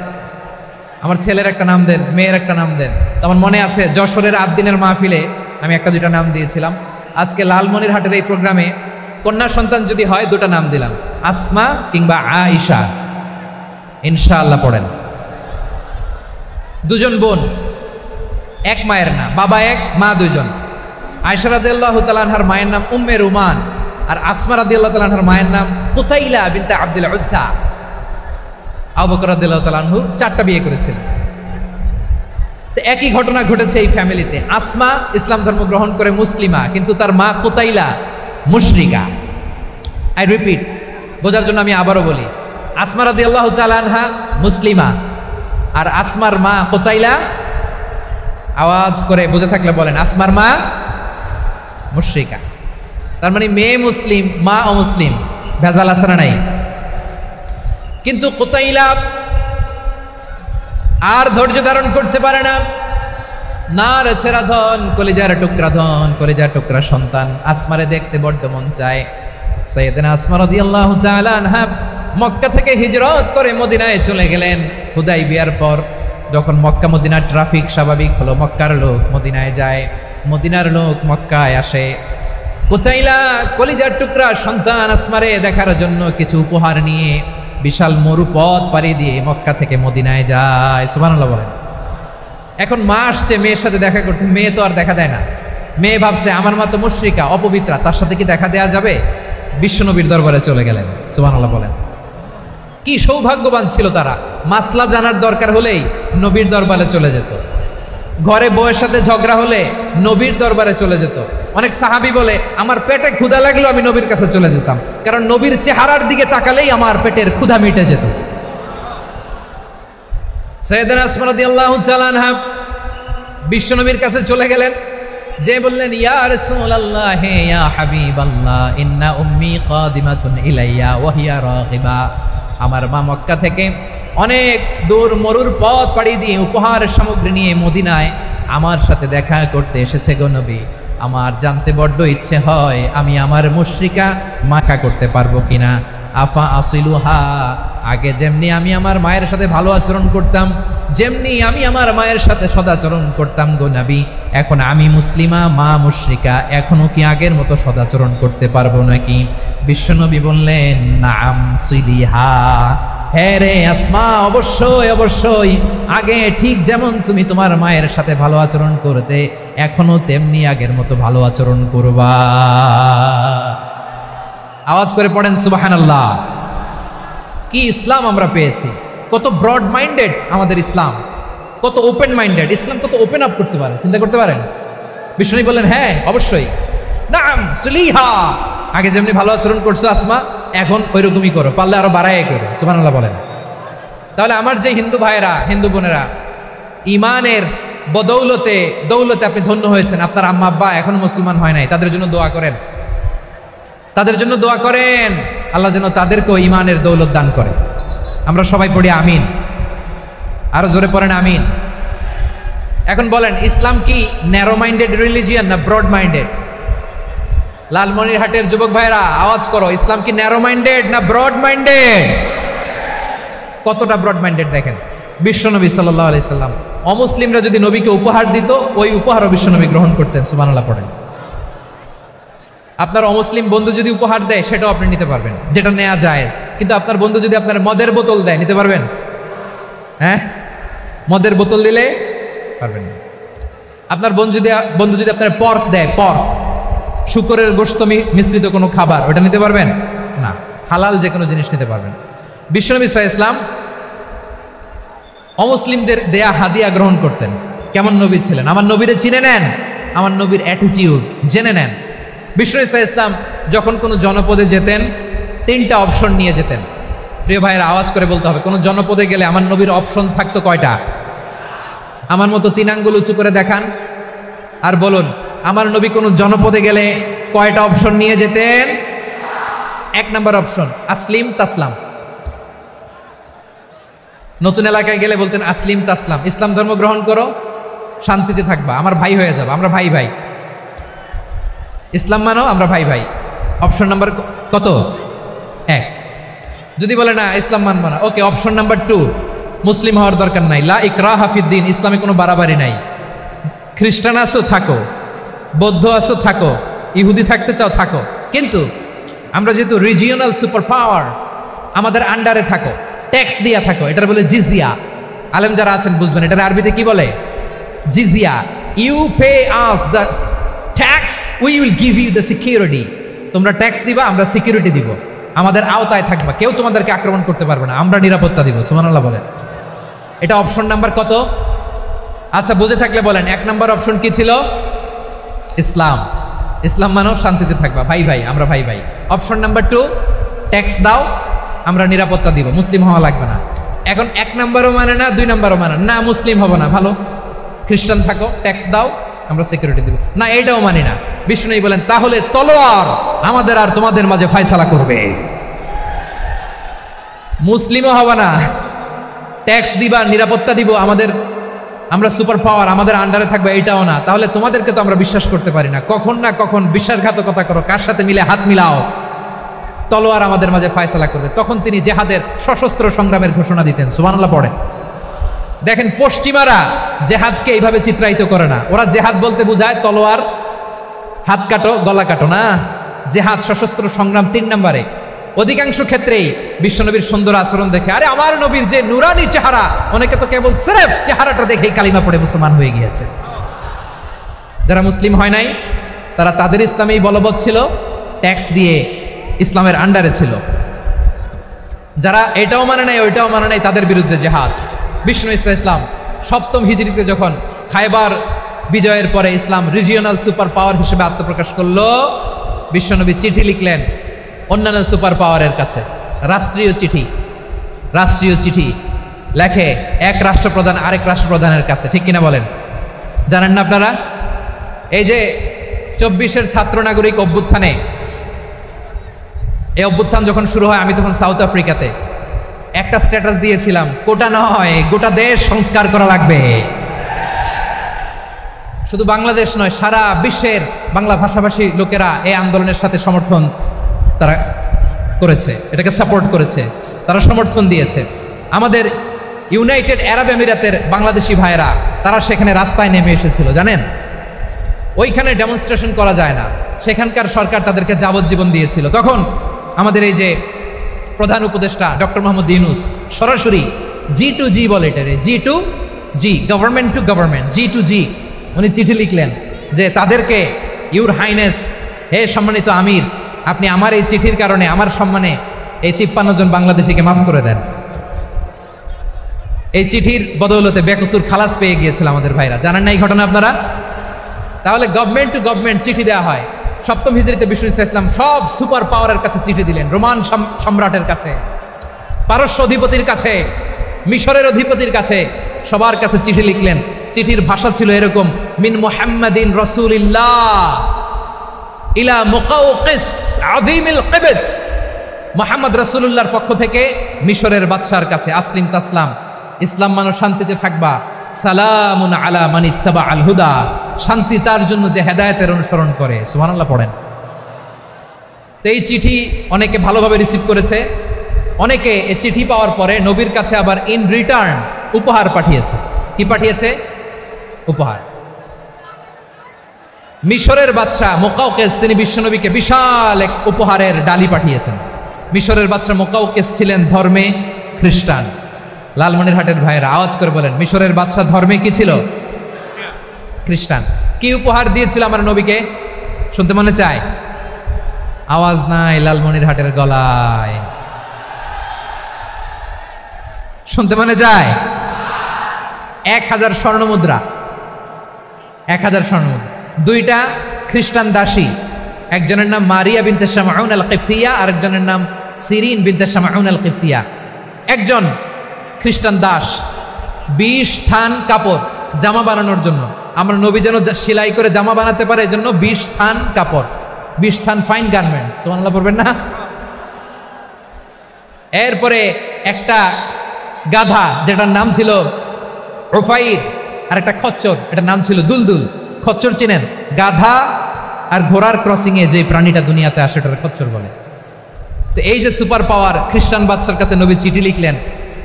আমার ছেলের একটা নাম দেন, মেয়ের একটা নাম দেন। তো আমার মনে আছে যশোরের 8 দিনের মাহফিলে আমি একটা দুইটা নাম দিয়েছিলাম। আজকে লালমনির হাটের এই প্রোগ্রামে কন্যা সন্তান যদি হয় দুটা নাম দিলাম, আসমা কিংবা আয়েশা। ইনশাআল্লাহ পড়েন। দুজন বোন, এক মায়ের না, বাবা এক মা দুজন। আয়েশা রাদিয়াল্লাহু তাআলা আনহার মায়ের নাম উম্মে রুমান, আর আসমা রাদিয়াল্লাহু তাআলা আনহার মায়ের নাম কুতাইলা বিনতে আব্দুল উজ্জা। আবু বকর রাদিয়াল্লাহু তাআলা আনহু 4টা বিয়ে করেছিলেন। তো একই ঘটনা ঘটেছে এই ফ্যামিলিতে। আসমা ইসলাম ধর্ম গ্রহণ করে মুসলিমা, কিন্তু তার মা কুতাইলা মুশরিকা। আই রিপিট, বোঝার জন্য আমি আবারও বলি, আসমা রাদিয়াল্লাহু তাআলা আনহা মুসলিমা, আর আসমার মা কুতাইলা, আওয়াজ করে বুঝে থাকলে বলেন, আসমার মা মুশরিকা। তার মানে মেয়ে মুসলিম, মা অমুসলিম। ভেজাল আছে না নাই? কিন্তু কুতাইলা আর ধৈর্য ধারণ করতে পারে না। নার ছেঁড়া ধন, কলিজার টুকরা ধন, কলিজার টুকরা সন্তান। আসমারে দেখতে বড্ড মন চায়। সাইয়েদনা আসমা রাদিয়াল্লাহু তাআলা আনহা মক্কা থেকে হিজরত করে মদিনায় চলে গেলেন। হুদাইবিয়ার পর যখন মক্কা মদিনার ট্রাফিক স্বাভাবিক হলো, মক্কার লোক মদিনায় যায়, মদিনার লোক মক্কায় আসে। কুতাইলা কলিজার টুকরা সন্তান আসমারে দেখার জন্য কিছু উপহার নিয়ে বিশাল মরুপথ পাড়ি দিয়ে মক্কা থেকে মদিনায় যায়। সুবহানাল্লাহ বলেন। এখন মা আসছে মেয়ের সাথে দেখা করতে, মেয়ে তো আর দেখা দেয় না। মেয়ে ভাবছে আমার মা তো মুশরিকা, অপবিত্রা, তার সাথে কি দেখা দেয়া যাবে? বিশ্বনবীর দরবারে চলে গেলেন। সুবহানাল্লাহ বলেন। কি সৌভাগ্যবান ছিল তারা! মাসলা জানার দরকার হলেই নবীর দরবারে চলে যেত। ঘরে বউয়ের সাথে ঝগড়া হলে নবীর দরবারে চলে যেত। অনেক সাহাবী বলে আমার পেটে ক্ষুধা লাগলো আমি নবীর কাছে চলে যেতাম, কারণ নবীর চেহারার দিকে তাকালেই আমার পেটের ক্ষুধা মিটে যেত। সাইয়েদনা আসমা রাদিয়াল্লাহু তাআলা আনহা বিশ্বনবীর কাছে চলে গেলেন, যে বললেন ইয়া রাসূলুল্লাহ ইয়া হাবিবাল্লাহ ইন্না উম্মি কাদিমাতুন ইলাইয়া ওয়া হিয়া রাগিবা। আমার মা মক্কা থেকে অনেক দূর মরুর পথ পাড়ি দিয়ে উপহার সামগ্রী নিয়ে মদিনায় আমার সাথে দেখা করতে এসেছে গো নবী। আমার জানতে বড্ড ইচ্ছে হয় আমি আমার মুশরিকা মাখা করতে পারবো কিনা। আফা আসিলুহা, আগে যেমনি আমি আমার মায়ের সাথে ভালো আচরণ করতাম, যেমনি আমি আমার মায়ের সাথে সদাচরণ করতাম গো নবী, এখন আমি মুসলিমা, মা মুশরিকা, এখনো কি আগের মতো সদাচরণ করতে পারবো নাকি? বিশ্বনবী বললেন নাম সিলিহা, হ্যাঁ রে আসমা, অবশ্যই অবশ্যই, আগে ঠিক যেমন তুমি তোমার মায়ের সাথে ভালো আচরণ করতে, এখনো তেমনি আগের মতো ভালো আচরণ করবা। আওয়াজ করে পড়েন সুবহানাল্লাহ। কি ইসলাম আমরা পেয়েছি! কত ব্রড মাইন্ডেড আমাদের ইসলাম, কত ওপেন মাইন্ডেড ইসলাম, কত ওপেন আপ করতে পারে, চিন্তা করতে পারেন। বিষ্ণু বললেন হ্যাঁ অবশ্যই, নাম সুলিহা, আগে যেমনি ভালো আচরণ করছো আসমা, এখন ওইরকমই করো, পারলে আরো বাড়াই করো। সুবহানাল্লাহ বলেন। তাহলে আমার যে হিন্দু ভাইয়েরা, হিন্দু বোনেরা ইমানের বদৌলতে দৌলতে আপনি ধন্য হয়েছেন, আপনার আম্মা আব্বা এখনো মুসলমান হয় নাই, তাদের জন্য দোয়া করেন, তাদের জন্য দোয়া করেন, আল্লাহ যেন তাদেরকেও ইমানের দৌলত দান করে। আমরা সবাই পড়ি আমিন, আরো জোরে পড়েন আমিন। এখন বলেন, ইসলাম কি ন্যারো মাইন্ডেড রিলিজিয়ান না ব্রড মাইন্ডেড? লালমনিরহাটের যুবক ভাইরা আওয়াজ করো, ইসলাম কি ন্যারো মাইন্ডেড না ব্রড মাইন্ডেড? কতটা ব্রড মাইন্ডেড দেখেন, বিশ্বনবী সাল্লাল্লাহু আলাইহি সাল্লাম অমুসলিমরা যদি নবীকে উপহার দিত, ওই উপহারও বিশ্বনবী গ্রহণ করতেন। সুবহানাল্লাহ পড়েন। আপনার অমুসলিম বন্ধু যদি উপহার দেয়, সেটাও আপনি নিতে পারবেন, যেটা নেওয়া জায়েজ। কিন্তু আপনার বন্ধু যদি আপনার মদের বোতল দেয়, নিতে পারবেন? হ্যাঁ, মদের বোতল দিলে পারবেন না। আপনার বন্ধু যদি আপনার পর্ক দেয়, পর্ক শুকরের গোশত মিশ্রিত কোনো খাবার, ওটা নিতে পারবেন না। হালাল যে কোনো জিনিস নিতে পারবেন। বিশ্বনবী সাল্লাল্লাহু আলাইহি ওয়াসাল্লাম অমুসলিমদের দেয়া হাদিয়া গ্রহণ করতেন। কেমন নবী ছিলেন? আমার নবীরে চিনে নেন, আমার নবীর অ্যাটিটিউড জেনে নেন। বিশ্বনবী সাল্লাল্লাহু আলাইহি ওয়াসাল্লাম যখন কোনো জনপদে যেতেন, 3টা অপশন নিয়ে যেতেন। প্রিয় ভাইয়েরা আওয়াজ করে বলতে হবে, কোনো জনপদে গেলে আমার নবীর অপশন থাকতো কয়টা? আমার মতো 3 আঙ্গুল উঁচু করে দেখান আর বলুন, আমার নবী কোনো জনপদে গেলে কয়টা অপশন নিয়ে যেতেন? 1 নাম্বার অপশন আসলিম তাসলাম। নতুন এলাকায় গেলে বলতেন আসলিম তাসলাম, ইসলাম ধর্ম গ্রহণ করো, শান্তিতে থাকবা, আমার ভাই হয়ে যাবে, আমরা ভাই ভাই। ইসলাম মানো, আমরা ভাই ভাই। অপশন নাম্বার কত? 1। যদি বলে না ইসলাম মানবো না, ওকে, অপশন নাম্বার 2, মুসলিম হওয়ার দরকার নাই, লা ইকরাহা ফিদ্দিন, ইসলামে কোনো বাড়াবাড়ি নাই। খ্রিস্টান আছো থাকো, বৌদ্ধ আছো থাকো, ইহুদি থাকতে চাও থাকো, কিন্তু আমরা যেহেতু রিজিওনাল সুপার পাওয়ার, আমাদের আন্ডারে থাকো, ট্যাক্স দিয়া থাকো, এটার বলে জিজিয়া। আলেম যারা আছেন বুঝবেন, এটার আরবিতে কি বলে? জিজিয়া। You pay us the tax, we will give you the security. তোমরা ট্যাক্স দিবা, আমরা সিকিউরিটি দিব, আমাদের আওতায় থাকবা, কেউ তোমাদেরকে আক্রমণ করতে পারবে না, আমরা নিরাপত্তা দিব। সুবহানাল্লাহ বলেন। এটা অপশন নাম্বার কত? আচ্ছা, বুঝে থাকলে বলেন, 1 নাম্বার অপশন কি ছিল? ইসলাম। ইসলাম মানো, শান্তিতে থাকবা, ভাই ভাই, আমরা ভাই ভাই। অপশন নাম্বার 2, ট্যাক্স দাও, আমরা নিরাপত্তা দিব, মুসলিম হওয়া লাগবে না। এখন 1 নাম্বারও মানে না, 2 নাম্বারও মানে না, মুসলিম হবো না, ভালো, খ্রিস্টান থাকো, ট্যাক্স দাও, আমরা সিকিউরিটি দিব না, এটাও মানি না। বিষ্ণু বলেন, তাহলে তলোয়ার আমাদের আর তোমাদের মাঝে ফয়সালা করবে। মুসলিমও হবে না, ট্যাক্স দিবা, নিরাপত্তা দিব, আমরা সুপার পাওয়ার, আমাদের আন্ডারে থাকবে, এটাও না। তাহলে তোমাদেরকে তো আমরা বিশ্বাস করতে পারি না, কখন না কখন বিশ্বাসঘাতকতা করো, কার সাথে মিলে হাত মিলাও, তলোয়ার আমাদের মাঝে ফয়সালা করবে। তখন তিনি জেহাদের সশস্ত্র সংগ্রামের ঘোষণা দিতেন। সুবহানাল্লাহ পড়েন। দেখেন, পশ্চিমারা জেহাদকে এইভাবে চিত্রায়িত করে না। ওরা জেহাদ বলতে বোঝায় তলোয়ার, হাত কাটো, গলা কাটো না। জেহাদ সশস্ত্র সংগ্রাম 3 নম্বরে। অধিকাংশ ক্ষেত্রেই বিশ্বনবীর সুন্দর আচরণ দেখে, আরে আমার নবীর যে নুরানি চেহারা, অনেকে তো কেবল সিরেফ চেহারাটা দেখেই কালিমা পড়ে মুসলমান হয়ে গিয়েছে। যারা মুসলিম হয় নাই, তারা তাদের ইসলামেই বলবৎ ছিল, ট্যাক্স দিয়ে ইসলামের আন্ডারে ছিল। যারা এটাও মানে নাই, ওইটাও মানে নাই, তাদের বিরুদ্ধে জেহাদ। বিষ্ণু ইসলাম 7ম হিজরিতে যখন খায়বার বিজয়ের পরে ইসলাম রিজিওনাল সুপার পাওয়ার হিসেবে আত্মপ্রকাশ করলো, বিশ্বনবী চিঠি লিখলেন অন্যান্য সুপার পাওয়ারের কাছে, রাষ্ট্রীয় চিঠি লেখে এক রাষ্ট্রপ্রধান আরেক রাষ্ট্রপ্রধানের কাছে। ঠিক কিনা বলেন? জানেন না আপনারা? এই যে 24-এর ছাত্র নাগরিক অভ্যুত্থানে, এই অভ্যুত্থান যখন শুরু হয়, আমি তখন সাউথ আফ্রিকাতে, একটা স্ট্যাটাস দিয়েছিলাম, কোটা নয়, গোটা দেশ সংস্কার করা লাগবে। শুধু বাংলাদেশ নয়, সারা বিশ্বের বাংলা ভাষাভাষী লোকেরা এই আন্দোলনের সাথে সমর্থন তারা করেছে, এটাকে সাপোর্ট করেছে, তারা সমর্থন দিয়েছে। আমাদের ইউনাইটেড আরব আমিরাতের বাংলাদেশি ভাইয়েরা, তারা সেখানে রাস্তায় নেমে এসেছিল, জানেন? ওইখানে ডেমনস্ট্রেশন করা যায় না, সেখানকার সরকার তাদেরকে যাবজ্জীবন দিয়েছিল। তখন আমাদের এই যে প্রধান উপদেষ্টা ডক্টর মোহাম্মদ ইউনূস সরাসরি G2G বলে, এটারে G2G, government to government, G2G, উনি চিঠি লিখলেন যে তাদেরকে, ইউর হাইনেস, হে সম্মানিত আমির, আপনি আমার এই চিঠির কারণে আমার সম্মানে এই 53 জন বাংলাদেশিকে মাফ করে দেন। এই চিঠির বদৌলতে বেকসুর খালাস পেয়ে গিয়েছিল আমাদের ভাইরা। জানেন না এই ঘটনা আপনারা? তাহলে গভর্নমেন্ট টু গভর্নমেন্ট চিঠি দেওয়া হয়। 7ম হিজরিতে বিষ্ণু ইসলাম সব সুপার পাওয়ারের কাছে চিঠি দিলেন, রোমান সম্রাটের কাছে, পারস্য অধিপতির কাছে, মিশরের অধিপতির কাছে, সবার কাছে চিঠি লিখলেন। চিঠির ভাষা ছিল এরকম, মিন মুহাম্মাদিন রাসূলিল্লাহ ইলা মুকাওকিস আযীমিল কিবত, মুহাম্মদ রাসূলুল্লাহর পক্ষ থেকে মিশরের বাদশার কাছে, আসলিম তাসলাম, ইসলাম মানো শান্তিতে থাকবা, সালামুন আলা মান ইত্তাবা আল হুদা, শান্তি তার জন্য যে হেদায়েতের অনুসরণ করে। সুবহানাল্লাহ পড়েন। তো এই চিঠি অনেকে ভালোভাবে রিসিভ করেছে, অনেকে এই চিঠি পাওয়ার পরে নবীর কাছে আবার ইন রিটার্ন উপহার পাঠিয়েছে। কি পাঠিয়েছে? উপহার। মিশরের বাদশা মুকাওকিস তিনি বিশ্বনবীকে বিশাল এক উপহারের ডালি পাঠিয়েছেন। মিশরের বাদশা মুকাওকিস ছিলেন ধর্মে খ্রিস্টান। লালমনিরহাটের ভাইয়েরা আওয়াজ করে বলেন, মিশরের বাদশা ধর্মে কি ছিল? খ্রিস্টান। কি উপহার দিয়েছিল আমার নবীকে? শুনতে মনে চায়? আওয়াজ নাই লালমনিরহাটের গলায়, শুনতে মনে যায়? 1000 স্বর্ণ মুদ্রা, 1000 স্বর্ণ মুদ্রা। 2টা খ্রিস্টান দাসী, একজনের নাম মারিয়া বিনতে শামাউন আল কিবতিয়া, আরেকজনের নাম সিরিন বিনতে শামাউন আল কিবতিয়া। একজন খ্রিস্টান দাস 20 থান কাপড় জামা বানানোর জন্য, আমরা নবী যেন সেলাই করে জামা বানাতে পারে এজন্য 20 থান কাপড়, 20 থান ফাইন গার্মেন্ট। সুবহানাল্লাহ পড়বেন না? এরপরে একটা গাধা যেটার নাম ছিল উফাইর, আর একটা খচ্চর, এটার নাম ছিল দুলদুল। খচ্চর চিনেন? গাধা আর ঘোড়ার ক্রসিং এ যে প্রাণীটা দুনিয়াতে আসে এটার খচ্চর বলে। তো এই যে সুপার পাওয়ার খ্রিস্টান বাদশার কাছে নবী চিঠি লিখলেন,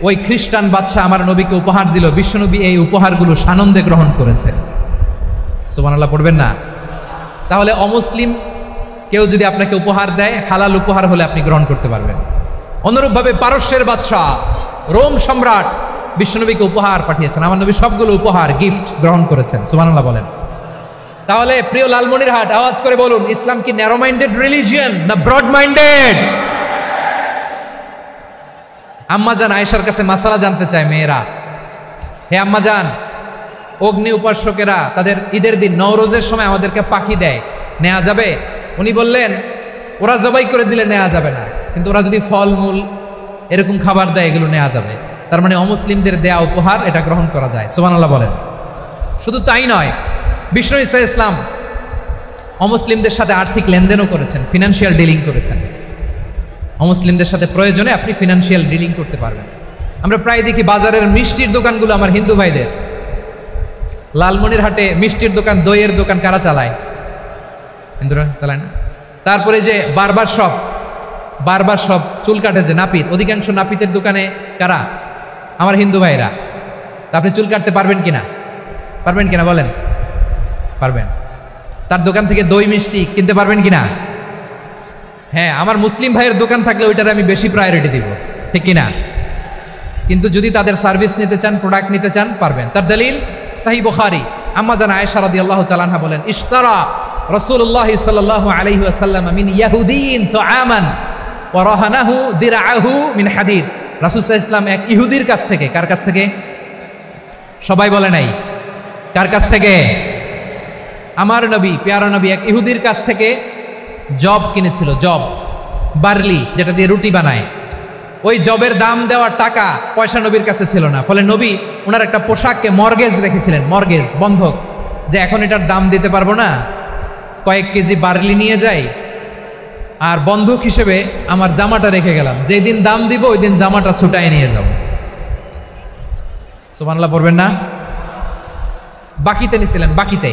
ওই খ্রিস্টান বাদশা আমার নবীকে উপহার দিল। বিশ্বনবী এই উপহারগুলো সানন্দে গ্রহণ করেছে। সুবহানাল্লাহ পড়বেন না? তাহলে অমুসলিম কেউ যদি আপনাকে উপহার দেয়, হালাল উপহার হলে আপনি গ্রহণ করতে পারবেন। অনুরূপভাবে পারস্যের বাদশা রোম সম্রাট বিশ্বনবীকে উপহার পাঠিয়েছেন, আমার নবী সবগুলো উপহার গিফট গ্রহণ করেছেন। সুবহানাল্লাহ বলেন। তাহলে প্রিয় লালমনিরহাট আওয়াজ করে বলুন, ইসলাম কি ন্যারো মাইন্ডেড রিলিজিয়ন না ব্রড মাইন্ডেড? আম্মাজান আয়েশার কাছে মাসালা জানতে চায় মেয়েরা, হে আম্মাজান, অগ্নি উপাসকেরা তাদের ঈদের দিন নওরোজের সময় আমাদেরকে পাখি দেয়, নেওয়া যাবে? উনি বললেন, ওরা জবাই করে দিলে নেওয়া যাবে না, কিন্তু ওরা যদি ফলমূল এরকম খাবার দেয় এগুলো নেওয়া যাবে। তার মানে অমুসলিমদের দেয়া উপহার এটা গ্রহণ করা যায়। সুবহানাল্লাহ বলেন। শুধু তাই নয়, বিষ্ণু ঈসা ইসলাম অমুসলিমদের সাথে আর্থিক লেনদেনও করেছেন, ফিনান্সিয়াল ডিলিং করেছেন। অমুসলিমদের সাথে প্রয়োজনে আপনি ফিনান্সিয়াল ডিলিং করতে পারবেন। আমরা প্রায় দেখি বাজারের মিষ্টির দোকানগুলো আমার হিন্দু ভাইদের। লালমনিরহাটে মিষ্টির দোকান, দইয়ের দোকান কারা চালায়? হিন্দুরা চালায় না। তারপরে যে বারবার শপ, চুল কাটে যে নাপিত, অধিকাংশ নাপিতের দোকানে কারা? আমার হিন্দু ভাইরা। তা আপনি চুল কাটতে পারবেন কিনা? পারবেন কিনা বলেন? পারবেন। তার দোকান থেকে দই মিষ্টি কিনতে পারবেন কিনা? হ্যাঁ, আমার মুসলিম ভাইয়ের দোকান থাকলে ওইটার আমি বেশি প্রায়োরিটি দিব, ঠিক কিনা? কিন্তু যদি তাদের সার্ভিস নিতে চান, প্রোডাক্ট নিতে চান, পারবেন। তার দলিল সহিহ বুখারী, আম্মাজান আয়েশা রাদিয়াল্লাহু তাআলা আনহা বলেন, ইশতারা রাসূলুল্লাহ সাল্লাল্লাহু আলাইহি ওয়াসাল্লাম মিন ইয়াহুদিয়িন তুআমান ওয়া রাহানাহু দিরআহু মিন হাদিদ। রাসূল সাল্লাল্লাহু আলাইহি ওয়াসাল্লাম এক ইহুদির কাছ থেকে, কার কাছ থেকে? সবাই বলে নাই কার কাছ থেকে? আমার নবী, প্যারা নবী এক ইহুদির কাছ থেকে জব কিনেছিল, জব, বার্লি, যেটা দিয়ে রুটি বানায়। ওই জবের দাম দেওয়ার টাকা পয়সা নবীর কাছে ছিল না, ফলে নবী ওনার একটা পোশাককে মর্গেজ রেখেছিলেন, মর্গেজ, বন্ধক, যে এখন এটার দাম দিতে পারবো না, কয়েক কেজি বার্লি নিয়ে যাই আর বন্ধক হিসেবে আমার জামাটা রেখে গেলাম, যেদিন দাম দিব ওই দিন জামাটা ছুটাই নিয়ে যাব। সুবহানাল্লাহ পড়বেন না? বাকিতে নিছিলেন, বাকিতে।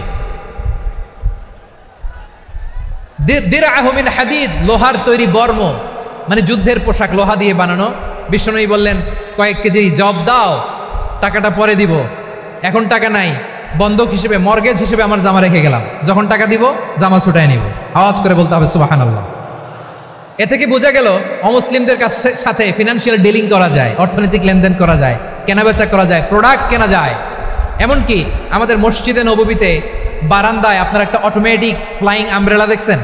দিরআহু মিন হাদিদ, লোহার তৈরি বর্ম, মানে যুদ্ধের পোশাক, লোহা দিয়ে বানানো। বিষ্ণুনবী বললেন, কয়েক কেজি জব দাও, টাকাটা পরে দিব, এখন টাকা নাই, বন্ধক হিসেবে, মর্গেজ হিসেবে আমার জামা রেখে গেলাম, যখন টাকা দিব জামা ছুটাই নিব। আওয়াজ করে বলতে হবে সুবহানাল্লাহ। এ থেকে বোঝা গেল অমুসলিমদের সাথে ফিনান্সিয়াল ডিলিং করা যায়, অর্থনৈতিক লেনদেন করা যায়, কেনাবেচা করা যায়, প্রোডাক্ট কেনা যায়। এমনকি আমাদের মসজিদে নববীতে বারান্দায় আপনারা একটা অটোমেটিক ফ্লাইং আমব্রেলা দেখছেন?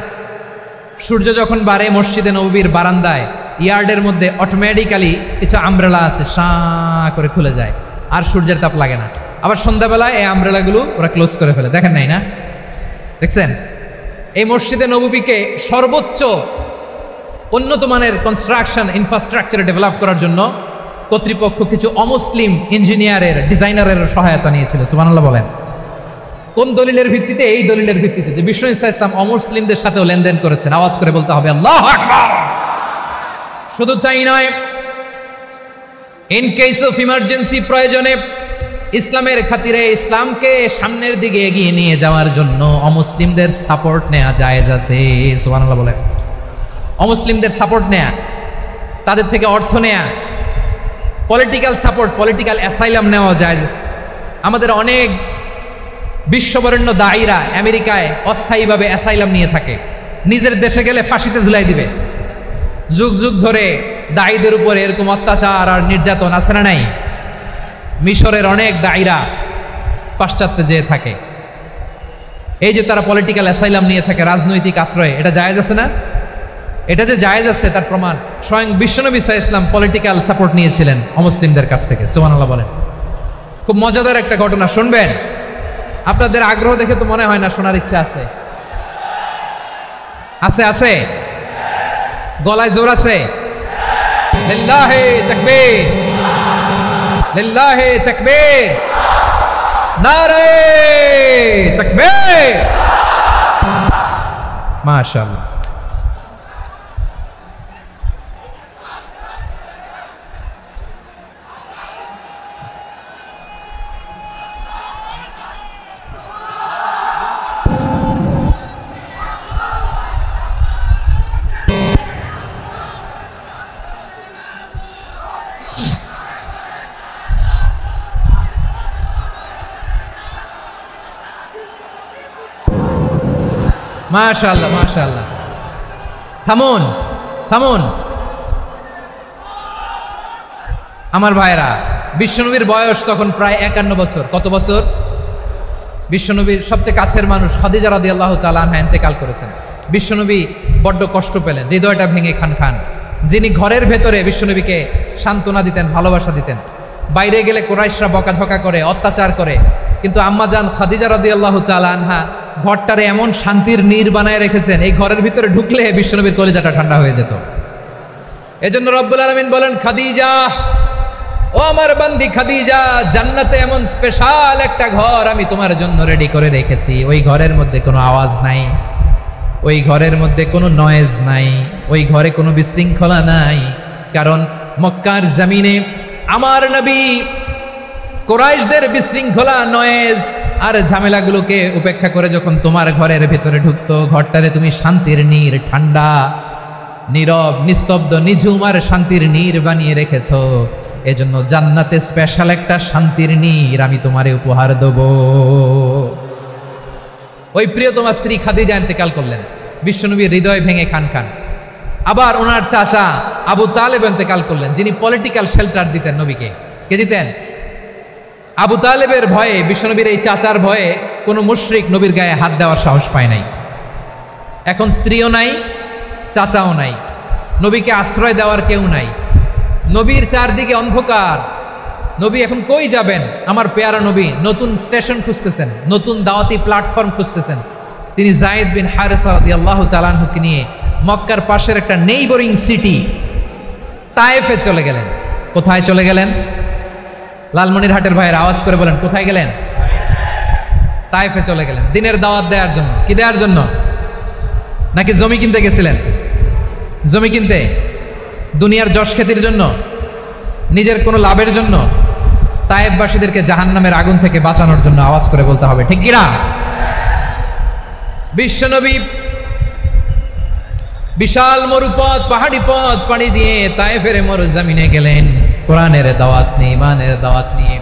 সূর্য যখন বাড়ে মসজিদে নববীর বারান্দায় ইয়ার্ডের মধ্যে অটোমেটিক্যালি কিছু আমব্রেলা আছে, শাঁ করে খুলে যায়, আর সূর্যের তাপ লাগে না। আবার সন্ধ্যাবেলায় এই আমব্রেলাগুলো ওরা ক্লোজ করে ফেলে, দেখেন নাই না? দেখছেন? এই মসজিদে নববীকে সর্বোচ্চ উন্নত মানের কনস্ট্রাকশন ইনফ্রাস্ট্রাকচার ডেভেলপ করার জন্য কর্তৃপক্ষ কিছু অমুসলিম ইঞ্জিনিয়ারের ডিজাইনারের সহায়তা নিয়েছিল। সুবহানাল্লাহ বলেন। কোন দলিলের ভিত্তিতে? এই দলিলের ভিত্তিতে যে বিষ্ণু ঈসা ইসলাম অমুসলিমদের সাথেও লেনদেন করেছেন। আওয়াজ করে বলতে হবে আল্লাহু আকবার। শুধু তাই নয়, ইন কেস অফ ইমার্জেন্সি, প্রয়োজনে ইসলামের খাতিরে ইসলামকে সামনের দিকে এগিয়ে নিয়ে যাওয়ার জন্য অমুসলিমদের সাপোর্ট নেওয়া জায়েজ আছে। সুবহানাল্লাহ বলেন। অমুসলিমদের সাপোর্ট নেয়া, তাদের থেকে অর্থ নেয়া, পলিটিক্যাল সাপোর্ট, পলিটিক্যাল অ্যাসাইলাম নেওয়া জায়েজ আছে। আমাদের অনেক বিশ্ববরেণ্য দায়ীরা আমেরিকায় অস্থায়ীভাবে অ্যাসাইলাম নিয়ে থাকে, নিজের দেশে গেলে ফাঁসিতে ঝুলাই দিবে। যুগ যুগ ধরে দায়ীদের উপরে এরকম অত্যাচার আর নির্যাতন আছে না নাই? মিশরের অনেক দায়ীরা পাশ্চাত্যে যেয়ে থাকে, এই যে তারা পলিটিক্যাল অ্যাসাইলাম নিয়ে থাকে, রাজনৈতিক আশ্রয়, এটা জায়েজ আছে না? এটা যে জায়েজ আছে তার প্রমাণ স্বয়ং বিশ্বনবী সাল্লাল্লাহু আলাইহি ওয়াসাল্লাম পলিটিক্যাল সাপোর্ট নিয়েছিলেন অমুসলিমদের কাছ থেকে। সুবহানাল্লাহ বলেন। খুব মজাদার একটা ঘটনা শুনবেন, আপনাদের আগ্রহ দেখে তো মনে হয় না শোনার ইচ্ছা আছে। আছে আছে, গলায় জোর আছে। লিল্লাহি তাকবীর, লিল্লাহি তাকবীর, নারে তাকবীর। মাশাআল্লাহ। মাশাআল্লাহ মাশাআল্লাহ। থামুন থামুন আমার ভাইরা। বিশ্বনবীর বয়স তখন প্রায় 51 বছর। কত বছর? বিশ্বনবীর সবচেয়ে কাছের মানুষ খাদিজা রাদিয়াল্লাহু তাআলা আনহা ইন্তেকাল করেছেন। বিশ্বনবী বড্ড কষ্ট পেলেন, হৃদয়টা ভেঙে খান খান। যিনি ঘরের ভেতরে বিশ্বনবীকে সান্ত্বনা দিতেন, ভালোবাসা দিতেন, বাইরে গেলে কুরাইশরা বকাঝকা করে, অত্যাচার করে, কিন্তু আম্মাজান খাদিজা রাদিয়াল্লাহু তাআলা আনহা ঘরটারে এমন শান্তির নীড় বানায় রেখেছেন, এই ঘরের ভিতরে ঢুকলে বিশ্বনবীর কলিজাটা ঠান্ডা হয়ে যেত। এজন্য রব্বুল আলামিন বলেন, খাদিজা, ও আমার বান্দি খাদিজা, জান্নাতে এমন স্পেশাল একটা ঘর আমি তোমার জন্য রেডি করে রেখেছি। ওই ঘরের মধ্যে কোনো আওয়াজ নাই, ওই ঘরের মধ্যে কোনো নয়েজ নাই, ওই ঘরে কোনো বিশৃঙ্খলা নাই। কারণ মক্কার জমিনে আমার নবী কুরাইশদের বিশৃঙ্খলা, নয়েজ আর ঝামেলাগুলোকে উপেক্ষা করে যখন তোমার ঘরের ভেতরে ঢুকতো, ঘরটারে তুমি শান্তির নীড়, ঠান্ডা, নীরব, নিস্তব্ধ, নিঝুম আর শান্তির নীড় বানিয়ে রেখেছো। এজন্য জান্নাতে স্পেশাল একটা শান্তির নীড় আমি তোমারে উপহার দেব। ওই প্রিয়তমা স্ত্রী খাদিজা ইন্তেকাল করলেন, বিশ্বনবীর হৃদয় ভেঙে খান খান। আবার ওনার চাচা আবু তালেব ইন্তেকাল করলেন, যিনি পলিটিক্যাল শেল্টার দিতেন নবীকে। কে দিতেন? আবু তালেবের ভয়ে, বিশ্বনবীর এই চাচার ভয়ে কোনো মুশরিক নবীর গায়ে হাত দেওয়ার সাহস পায় নাই। এখন স্ত্রীও নাই, চাচাও নাই, নবীকে আশ্রয় দেওয়ার কেউ নাই। নবীর চারদিকে অন্ধকার, নবী এখন কই যাবেন? আমার পেয়ারা নবী নতুন স্টেশন খুঁজতেছেন, নতুন দাওয়াতি প্ল্যাটফর্ম খুঁজতেছেন। তিনি যায়েদ বিন হারেসা রাদিয়াল্লাহু তাআলা আনহুকে নিয়ে মক্কার পাশের একটা নেইবরিং সিটি তায়েফে চলে গেলেন। কোথায় চলে গেলেন? লালমনিরহাটের ভাইয়ের আওয়াজ করে বলেন, কোথায় গেলেন? তায়েফে চলে গেলেন দিনের দাওয়াত দেওয়ার জন্য। কি দেওয়ার জন্য? নাকি জমি কিনতে গেছিলেন? জমি কিনতে, দুনিয়ার যশ খ্যাতির জন্য, নিজের কোনো লাভের জন্য? তায়েফবাসীদেরকে জাহান্নামের আগুন থেকে বাঁচানোর জন্য। আওয়াজ করে বলতে হবে ঠিক কিনা? বিশ্বনবী বিশাল মরুপথ, পাহাড়ি পথ পাড়ি দিয়ে তায়েফের মরুজমিনে গেলেন কোরআনের দাওয়াত নিয়ে, ইমানের দাওয়াত নিয়ে।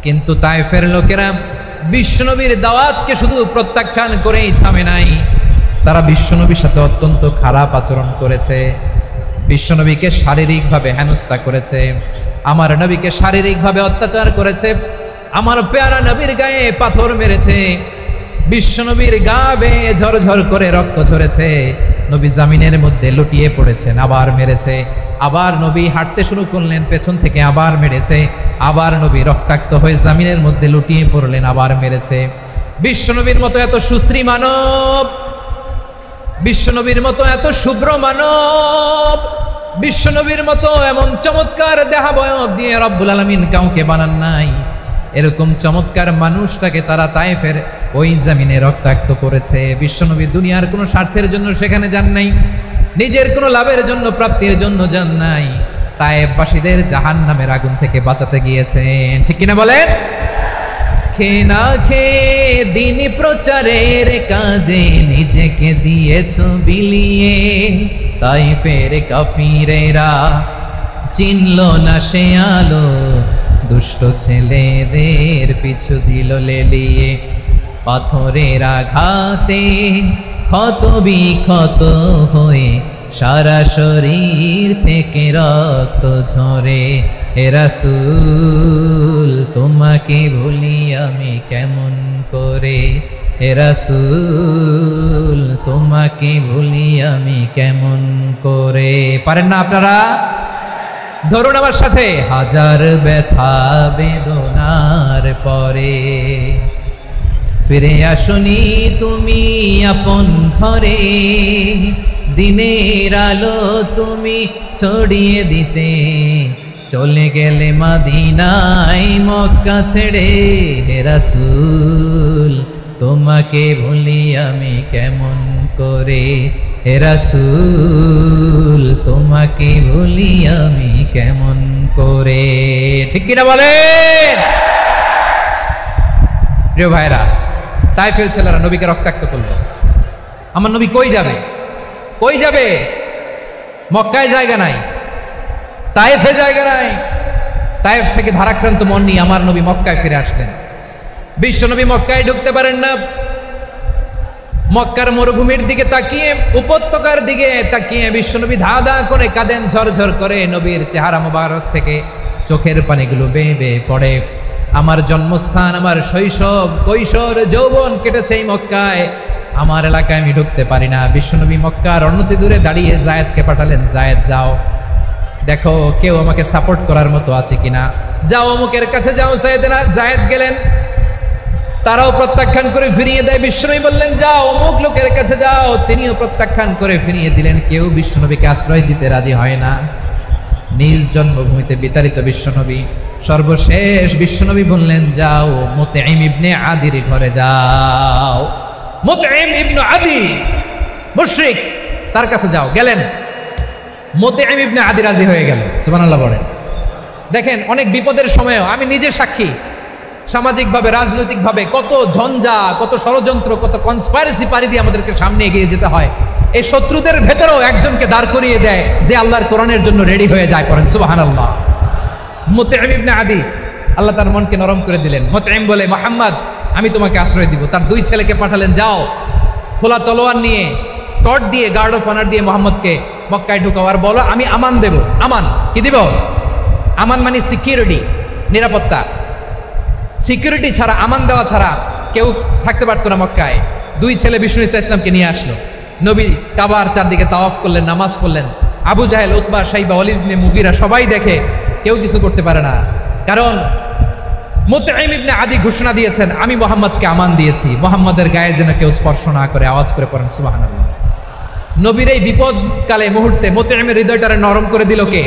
কিন্তু তায়েফের লোকেরা বিশ্বনবীর দাওয়াতকে শুধু প্রত্যাখ্যান করেই থামে নাই, তারা বিশ্বনবীর সাথে অত্যন্ত খারাপ আচরণ করেছে। বিশ্বনবীকে শারীরিকভাবে হেনস্থা করেছে, আমার নবীকে শারীরিকভাবে অত্যাচার করেছে, আমার পেয়ারা নবীর গায়ে পাথর মেরেছে, বিশ্বনবীর গা বেয়ে ঝরঝর করে রক্ত ঝরেছে, নবী জামিনের মধ্যে লুটিয়ে পড়েছেন, আবার মেরেছে, আবার নবী হাঁটতে শুরু করলেন, পেছন থেকে আবার মেরেছে, আবার নবী রক্তাক্ত হয়ে জামিনের মধ্যে লুটিয়ে পড়লেন, আবার মেরেছে। বিশ্বনবীর মতো এত সুশ্রী মানব, বিশ্বনবীর মতো এত শুভ্র মানব, বিশ্বনবীর মতো এমন চমৎকার দেহাবয়ব দিয়ে রব্বুল আলামিন কাউকে বানান নাই। এরকম চমৎকার মানুষটাকে তারা তায়েফের ওই জমিনে রক্তাক্ত করেছে। বিশ্বনবী দুনিয়ার কোনো স্বার্থের জন্য সেখানে যান নাই, নিজের কোনো লাভের জন্য, প্রাপ্তির জন্য যান নাই, তায়েফবাসীদের জাহান্নামের আগুন থেকে বাঁচাতে গিয়েছেন। ঠিক কিনা বলেন? খেয়ে না খেয়ে দিন প্রচারের কাজে নিজেকে দিয়েছ বিলিয়ে, তায়েফের কাফিরেরা চিনল না সে আলো, দুষ্ট ছেলেদের পিছু দিল লেলিয়ে। পাথরের আঘাতে ক্ষত বিক্ষত হয়ে সারা শরীর থেকে রক্ত ঝরে। হে রাসূল তোমাকে ভুলি আমি কেমন করে, হে রাসূল তোমাকে ভুলি আমি কেমন করে। পারেন না আপনারা? ধরুন আমার সাথে। হাজার ব্যথা বেদনার পরে ফিরে আসনি তুমি আপন ঘরে, দিনের আলো তুমি ছড়িয়ে দিতে চলে গেলে মদিনায় মক্কা ছেড়ে। হে রাসূল তোমাকে ভুলি আমি কেমন করে, হে রাসূল তোমাকে ভুলি আমি কেমন করে। ঠিক কিনা বলেন? প্রিয় ভাইরা, তায়েফের ছেলেরা নবীকে রক্তাক্ত করলো। আমার নবী কই যাবে? কই যাবে? মক্কায় জায়গা নাই, তায়েফে জায়গা নাই। তায়েফ থেকে ভারাক্রান্ত মন নিয়ে আমার নবী মক্কায় ফিরে আসলেন। বিশ্ব নবী মক্কায় ঢুকতে পারেন না। মক্কার মরুভূমির দিকে তাকিয়ে, উপত্যকার দিকে তাকিয়ে বিশ্বনবী ধা ধা করে কাঁদেন, ঝরঝর করে। নবীর চেহারা মোবারক থেকে চোখের পানিগুলো বেয়ে বেয়ে পড়ে। আমার জন্মস্থান, আমার শৈশব, কৈশোর, যৌবন কেটেছে এই মক্কায়, আমার এলাকায় আমি ঢুকতে পারি না। বিশ্বনবী মক্কার অনতি দূরে দাঁড়িয়ে জায়েদকে পাঠালেন, জায়েদ যাও দেখো কেউ আমাকে সাপোর্ট করার মতো আছে কিনা, যাও অমুকের কাছে যাও। জায়েদ গেলেন, তারাও প্রত্যাখ্যান করে ফিরিয়ে দেয়। বিশ্বনবী বললেন যাও অমুক লোকের কাছে যাও, তিনিও প্রত্যাখ্যান করে ফিরিয়ে দিলেন। কেউ বিশ্বনবীকে আশ্রয় দিতে রাজি হয় না। নিজ জন্মভূমিতে বিতাড়িত বিশ্বনবী, সর্বশেষ বিশ্বনবী বললেন যাও মুতঈম ইবনে আদির ঘরে যাও। মুতঈম ইবনে আদি মুশরিক, তার কাছে যাও। গেলেন, মুতঈম ইবনে আদি রাজি হয়ে গেল। সুবহানাল্লাহ বলেন। দেখেন অনেক বিপদের সময়ও আমি নিজে সাক্ষী, সামাজিকভাবে রাজনৈতিকভাবে কত ঝঞ্ঝা, কত ষড়যন্ত্র, কত কনস্পাইরেসি পাড়ি দিয়ে আমাদেরকে সামনে এগিয়ে যেতে হয়। এই শত্রুদের ভেতরেও একজনকে দাঁড় করিয়ে দেয় যে আল্লাহর কোরআনের জন্য রেডি হয়ে যায়। করেন সুবহানাল্লাহ। মুতঈম ইবনে আদি, আল্লাহ তার মনকে নরম করে দিলেন। মুতঈম বলে মুহাম্মদ আমি তোমাকে আশ্রয় দিব। তার দুই ছেলেকে পাঠালেন, যাও খোলা তলোয়ার নিয়ে, স্কট দিয়ে, গার্ড অফ অনার দিয়ে মোহাম্মদকে মক্কায় ঢুকাও, আর বলো আমি আমান দেব। আমান কি দিব? আমান মানে সিকিউরিটি, নিরাপত্তা। সিকিউরিটি ছাড়া, আমান দেওয়া ছাড়া কেউ থাকতে পারতো না মক্কায়। দুই ছেলে বিষ্ণু ঈসা ইসলামকে নিয়ে আসলো। নবী কাবার চারদিকে তাওয়াফ করলেন, নামাজ পড়লেন। আবু জাহেল, উতবা, শাইবা, ওয়ালিদ ইবনে মুগীরা সবাই দেখে, কেউ কিছু করতে পারে না। কারণ মুতঈম ইবনে আদি ঘোষণা দিয়েছেন আমি মুহাম্মদকে আমান দিয়েছি, মুহাম্মদের গায়ে যেন কেউ স্পর্শ না করে। আওয়াজ করে পড়েন সুবহানাল্লাহ। নবীর এই বিপদকালে মুহূর্তে মুতঈমের হৃদয়টারে নরম করে দিল কে?